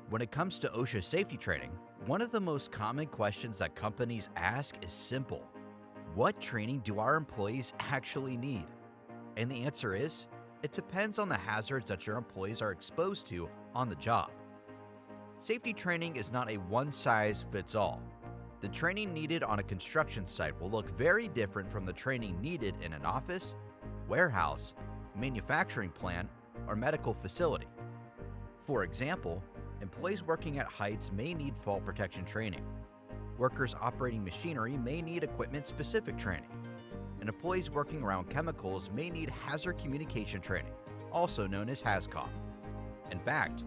When it comes to OSHA safety training, one of the most common questions that companies ask is simple. What training do our employees actually need? And the answer is, it depends on the hazards that your employees are exposed to on the job. Safety training is not a one-size-fits-all. The training needed on a construction site will look very different from the training needed in an office, warehouse, manufacturing plant, or medical facility. For example, employees working at heights may need fall protection training. Workers operating machinery may need equipment-specific training. And employees working around chemicals may need hazard communication training, also known as HazCom. In fact,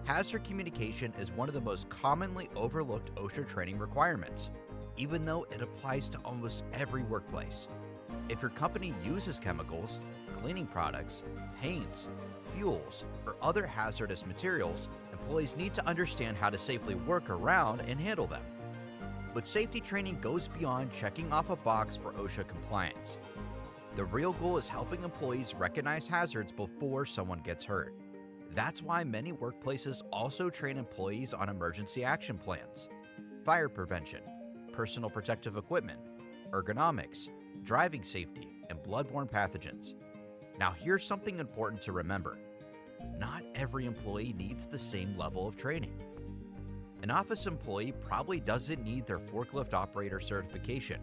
hazard communication is one of the most commonly overlooked OSHA training requirements, even though it applies to almost every workplace. If your company uses chemicals, cleaning products, paints, fuels, or other hazardous materials, employees need to understand how to safely work around and handle them. But safety training goes beyond checking off a box for OSHA compliance. The real goal is helping employees recognize hazards before someone gets hurt. That's why many workplaces also train employees on emergency action plans, fire prevention, personal protective equipment, ergonomics, driving safety, and bloodborne pathogens. Now here's something important to remember. Not every employee needs the same level of training. An office employee probably doesn't need their forklift operator certification,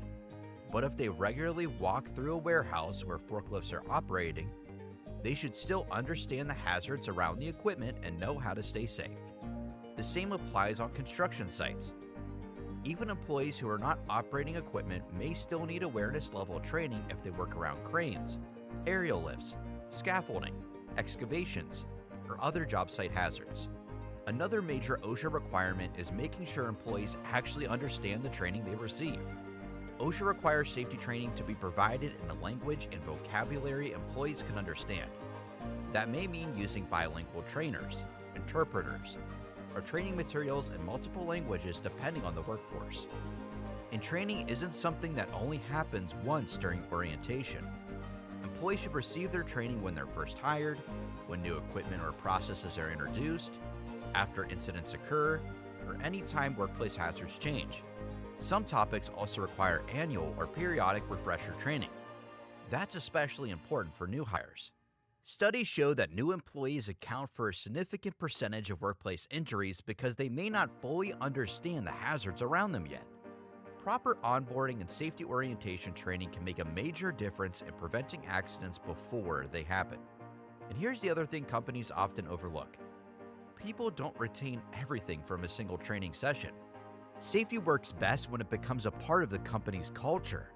but if they regularly walk through a warehouse where forklifts are operating, they should still understand the hazards around the equipment and know how to stay safe. The same applies on construction sites. Even employees who are not operating equipment may still need awareness level training if they work around cranes, aerial lifts, scaffolding, excavations, or other job site hazards. Another major OSHA requirement is making sure employees actually understand the training they receive. OSHA requires safety training to be provided in a language and vocabulary employees can understand. That may mean using bilingual trainers, interpreters, or training materials in multiple languages depending on the workforce. And training isn't something that only happens once during orientation. Employees should receive their training when they're first hired, when new equipment or processes are introduced, after incidents occur, or any time workplace hazards change. Some topics also require annual or periodic refresher training. That's especially important for new hires. Studies show that new employees account for a significant percentage of workplace injuries because they may not fully understand the hazards around them yet. Proper onboarding and safety orientation training can make a major difference in preventing accidents before they happen. And here's the other thing companies often overlook. People don't retain everything from a single training session. Safety works best when it becomes a part of the company's culture.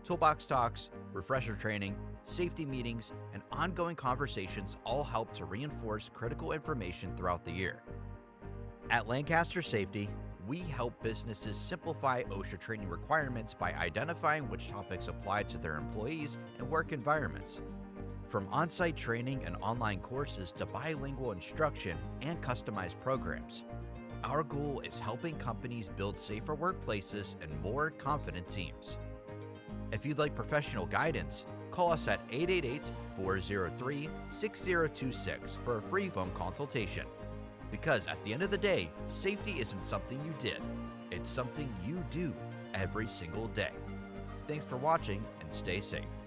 Toolbox talks, refresher training, safety meetings, and ongoing conversations all help to reinforce critical information throughout the year. At Lancaster Safety, we help businesses simplify OSHA training requirements by identifying which topics apply to their employees and work environments. From on-site training and online courses to bilingual instruction and customized programs, our goal is helping companies build safer workplaces and more confident teams. If you'd like professional guidance, call us at 888-403-6026 for a free phone consultation. Because at the end of the day, safety isn't something you did, it's something you do every single day. Thanks for watching and stay safe.